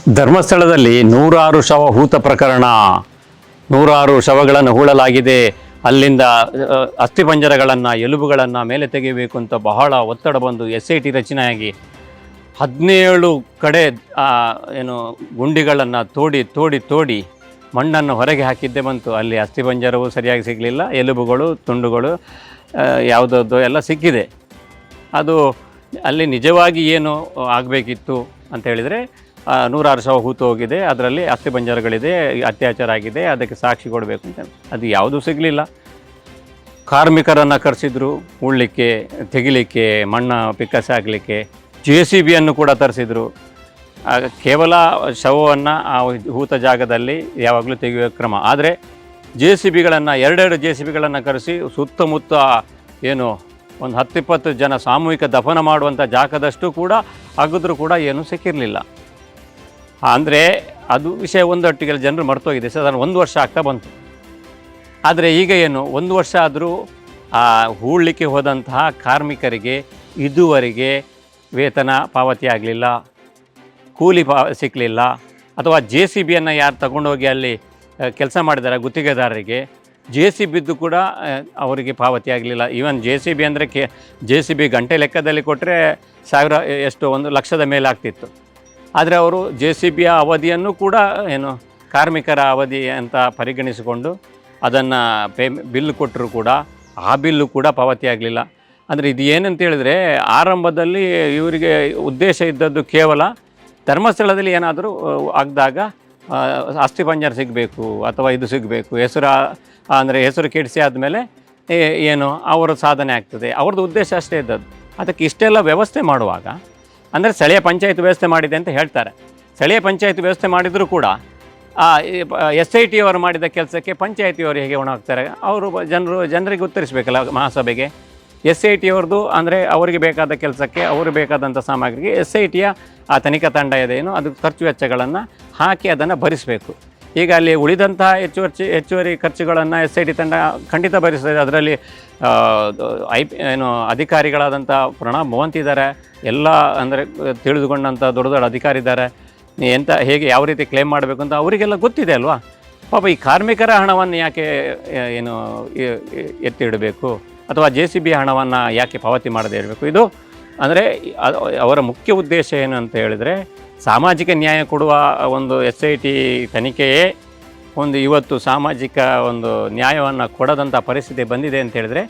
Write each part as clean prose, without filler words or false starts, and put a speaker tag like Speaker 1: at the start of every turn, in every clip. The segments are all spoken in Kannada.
Speaker 1: ಧರ್ಮಸ್ಥಳದಲ್ಲಿ 106 ಶವ ಹೂತ ಪ್ರಕರಣ. 106 ಶವಗಳನ್ನು ಹೂಳಲಾಗಿದೆ. ಅಲ್ಲಿಂದ ಅಸ್ಥಿಪಂಜರಗಳನ್ನು, ಎಲುಬುಗಳನ್ನು ಮೇಲೆ ತೆಗೆಯಬೇಕು ಅಂತ ಬಹಳ ಒತ್ತಡ ಬಂದು SIT ರಚನೆಯಾಗಿ 17 ಕಡೆ ಗುಂಡಿಗಳನ್ನು ತೋಡಿ ಮಣ್ಣನ್ನು ಹೊರಗೆ ಹಾಕಿದ್ದೇ ಬಂತು. ಅಲ್ಲಿ ಅಸ್ಥಿಪಂಜರವು ಸರಿಯಾಗಿ ಸಿಗಲಿಲ್ಲ, ಎಲುಬುಗಳು, ತುಂಡುಗಳು ಯಾವುದದ್ದು ಎಲ್ಲ ಸಿಕ್ಕಿದೆ. ಅದು ಅಲ್ಲಿ ನಿಜವಾಗಿ ಏನು ಆಗಬೇಕಿತ್ತು ಅಂತ ಹೇಳಿದರೆ 106 ಶವ ಹೂತು ಹೋಗಿದೆ, ಅದರಲ್ಲಿ ಅಸ್ಥಿಪಂಜರಗಳಿದೆ, ಅತ್ಯಾಚಾರ ಆಗಿದೆ, ಅದಕ್ಕೆ ಸಾಕ್ಷಿ ಕೊಡಬೇಕು ಅಂತ. ಅದು ಯಾವುದೂ ಸಿಗಲಿಲ್ಲ. ಕಾರ್ಮಿಕರನ್ನು ಕರೆಸಿದ್ರು ಉಳ್ಳಿಕ್ಕೆ, ತೆಗಿಲಿಕ್ಕೆ, ಮಣ್ಣು ಪಿಕ್ಕಸೆ ಆಗಲಿಕ್ಕೆ. JCBಯನ್ನು ಕೂಡ ತರಿಸಿದ್ರು. ಕೇವಲ ಶವವನ್ನು ಆ ಹೂತ ಜಾಗದಲ್ಲಿ ಯಾವಾಗಲೂ ತೆಗೆಯುವ ಕ್ರಮ. ಆದರೆ JCBಗಳನ್ನು 2 JCBಗಳನ್ನು ಕರೆಸಿ ಸುತ್ತಮುತ್ತ ಒಂದು 10-20 ಜನ ಸಾಮೂಹಿಕ ದಫನ ಮಾಡುವಂಥ ಜಾಗದಷ್ಟು ಕೂಡ ಅಗದ್ರೂ ಕೂಡ ಏನೂ ಸಿಕ್ಕಿರಲಿಲ್ಲ. ಅಂದರೆ ಅದು ವಿಷಯ ಒಂದೊಟ್ಟಿಗೆ ಜನರು ಮರ್ತೋಗಿದೆ. ಸಾಧಾರಣ 1 ವರ್ಷ ಆಗ್ತಾ ಬಂತು. ಆದರೆ ಈಗ 1 ವರ್ಷ ಆದರೂ ಆ ಹೂಳಲಿಕ್ಕೆ ಹೋದಂತಹ ಕಾರ್ಮಿಕರಿಗೆ ಇದುವರೆಗೆ ವೇತನ ಪಾವತಿ ಆಗಲಿಲ್ಲ, ಕೂಲಿ ಸಿಕ್ಕಲಿಲ್ಲ. ಅಥವಾ JCBಯನ್ನು ಯಾರು ತಗೊಂಡೋಗಿ ಅಲ್ಲಿ ಕೆಲಸ ಮಾಡಿದ್ದಾರೆ ಗುತ್ತಿಗೆದಾರರಿಗೆ JCBದ್ದು ಕೂಡ ಅವರಿಗೆ ಪಾವತಿ ಆಗಲಿಲ್ಲ. ಈವನ್ JCB ಅಂದರೆ JCB ಗಂಟೆ ಲೆಕ್ಕದಲ್ಲಿ ಕೊಟ್ಟರೆ 1000 ಎಷ್ಟು 1 ಲಕ್ಷದ ಮೇಲೆ ಆಗ್ತಿತ್ತು. ಆದರೆ ಅವರು JCBಯ ಅವಧಿಯನ್ನು ಕೂಡ ಕಾರ್ಮಿಕರ ಅವಧಿ ಅಂತ ಪರಿಗಣಿಸಿಕೊಂಡು ಅದನ್ನು ಬಿಲ್ ಕೊಟ್ಟರು ಕೂಡ ಆ ಬಿಲ್ಲು ಕೂಡ ಪಾವತಿ ಆಗಲಿಲ್ಲ. ಅಂದರೆ ಇದು ಏನಂತ ಹೇಳಿದರೆ, ಆರಂಭದಲ್ಲಿ ಇವರಿಗೆ ಉದ್ದೇಶ ಇದ್ದದ್ದು ಕೇವಲ ಧರ್ಮಸ್ಥಳದಲ್ಲಿ ಏನಾದರೂ ಆಗಿದಾಗ ಅಸ್ಥಿಪಂಜರ ಸಿಗಬೇಕು ಅಥವಾ ಇದು ಸಿಗಬೇಕು, ಹೆಸರು ಕೆಡಿಸಿ ಆದಮೇಲೆ ಅವರ ಸಾಧನೆ ಆಗ್ತದೆ, ಅವ್ರದ್ದು ಉದ್ದೇಶ ಅಷ್ಟೇ ಇದ್ದದ್ದು. ಅದಕ್ಕೆ ಇಷ್ಟೆಲ್ಲ ವ್ಯವಸ್ಥೆ ಮಾಡುವಾಗ ಅಂದರೆ ಸ್ಥಳೀಯ ಪಂಚಾಯತ್ ವ್ಯವಸ್ಥೆ ಮಾಡಿದೆ ಅಂತ ಹೇಳ್ತಾರೆ. ಸ್ಥಳೀಯ ಪಂಚಾಯತ್ ವ್ಯವಸ್ಥೆ ಮಾಡಿದರೂ ಕೂಡ SIT ಅವರು ಮಾಡಿದ ಕೆಲಸಕ್ಕೆ ಪಂಚಾಯತಿಯವರು ಹೇಗೆ ಹೊಣ ಹಾಕ್ತಾರೆ? ಅವರು ಜನರಿಗೆ ಉತ್ತರಿಸಬೇಕಲ್ಲ ಮಹಾಸಭೆಗೆ. SIT ಅವ್ರದ್ದು ಅಂದರೆ ಅವರಿಗೆ ಬೇಕಾದ ಕೆಲಸಕ್ಕೆ ಅವರು ಬೇಕಾದಂಥ ಸಾಮಗ್ರಿಗೆ SITಯ ಆ ತನಿಖಾ ತಂಡ ಇದೇನು ಅದು ಖರ್ಚು ವೆಚ್ಚಗಳನ್ನು ಹಾಕಿ ಅದನ್ನು ಭರಿಸಬೇಕು. ಈಗ ಅಲ್ಲಿ ಉಳಿದಂತಹ ಹೆಚ್ಚುವರಿ ಖರ್ಚುಗಳನ್ನು SIT ತಂಡ ಖಂಡಿತ ಭರಿಸ್ತದೆ. ಅದರಲ್ಲಿ ಅಧಿಕಾರಿಗಳಾದಂಥ ಪ್ರಣಬ್ ಮೋಹಂತ್ ಇದ್ದಾರೆ, ಎಲ್ಲ ಅಂದರೆ ತಿಳಿದುಕೊಂಡಂಥ ದೊಡ್ಡ ಅಧಿಕಾರಿ ಇದ್ದಾರೆ. ಹೇಗೆ ಯಾವ ರೀತಿ ಕ್ಲೇಮ್ ಮಾಡಬೇಕು ಅಂತ ಅವರಿಗೆಲ್ಲ ಗೊತ್ತಿದೆ ಅಲ್ವಾ. ಪಾಪ ಈ ಕಾರ್ಮಿಕರ ಹಣವನ್ನು ಯಾಕೆ ಎತ್ತಿ ಇಡಬೇಕು, ಅಥವಾ JCB ಹಣವನ್ನು ಯಾಕೆ ಪಾವತಿ ಮಾಡದೇ ಇರಬೇಕು? ಇದು ಅಂದರೆ ಅವರ ಮುಖ್ಯ ಉದ್ದೇಶ ಏನು ಅಂತ ಹೇಳಿದರೆ, ಸಾಮಾಜಿಕ ನ್ಯಾಯ ಕೊಡುವ ಒಂದು SIT ತನಿಖೆಯೇ ಇವತ್ತು ಸಾಮಾಜಿಕ ನ್ಯಾಯವನ್ನು ಕೊಡದಂಥ ಪರಿಸ್ಥಿತಿ ಬಂದಿದೆ ಅಂತ ಹೇಳಿದರೆ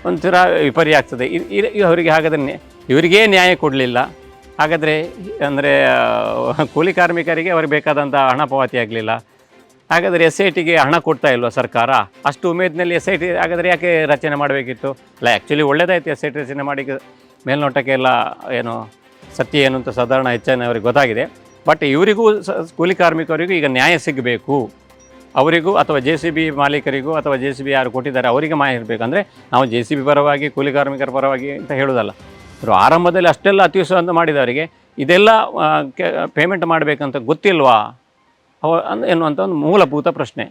Speaker 1: ಒಂಥರ ವಿಪರ್ಯ ಆಗ್ತದೆ. ಅವರಿಗೆ ಹಾಗಾದರೆ ಇವರಿಗೇ ನ್ಯಾಯ ಕೊಡಲಿಲ್ಲ, ಹಾಗಾದರೆ ಅಂದರೆ ಕೂಲಿ ಕಾರ್ಮಿಕರಿಗೆ ಅವ್ರಿಗೆ ಬೇಕಾದಂಥ ಹಣ ಪಾವತಿ ಆಗಲಿಲ್ಲ, ಹಾಗಾದರೆ SITಗೆ ಹಣ ಕೊಡ್ತಾ ಇಲ್ವಾ ಸರ್ಕಾರ? ಅಷ್ಟು ಉಮೇದಿನಲ್ಲಿ SIT ಹಾಗಾದರೆ ಯಾಕೆ ರಚನೆ ಮಾಡಬೇಕಿತ್ತು? ಅಲ್ಲ, ಆ್ಯಕ್ಚುಲಿ ಒಳ್ಳೆಯದಾಯ್ತು SIT ರಚನೆ ಮಾಡಿ. ಮೇಲ್ನೋಟಕ್ಕೆ ಎಲ್ಲ ಸತ್ಯ ಏನು ಅಂತ ಸಾಧಾರಣ ಹೆಚ್ಚಿನ ಅವ್ರಿಗೆ ಗೊತ್ತಾಗಿದೆ. ಬಟ್ ಇವರಿಗೂ ಕೂಲಿ ಕಾರ್ಮಿಕರಿಗೂ ಈಗ ನ್ಯಾಯ ಸಿಗಬೇಕು, ಅವರಿಗೂ ಅಥವಾ JCB ಮಾಲೀಕರಿಗೂ ಅಥವಾ JCB ಯಾರು ಕೊಟ್ಟಿದ್ದಾರೆ ಅವರಿಗೆ ನ್ಯಾಯ ಇರಬೇಕು. ಅಂದರೆ ನಾವು JCB ಪರವಾಗಿ ಕೂಲಿ ಕಾರ್ಮಿಕರ ಪರವಾಗಿ ಅಂತ ಹೇಳೋದಲ್ಲ. ಅವರು ಆರಂಭದಲ್ಲಿ ಅಷ್ಟೆಲ್ಲ ಅತಿವಸ ಮಾಡಿದವರಿಗೆ ಇದೆಲ್ಲ ಪೇಮೆಂಟ್ ಮಾಡಬೇಕಂತ ಗೊತ್ತಿಲ್ವಾ ಎನ್ನುವಂಥ ಒಂದು ಮೂಲಭೂತ ಪ್ರಶ್ನೆ.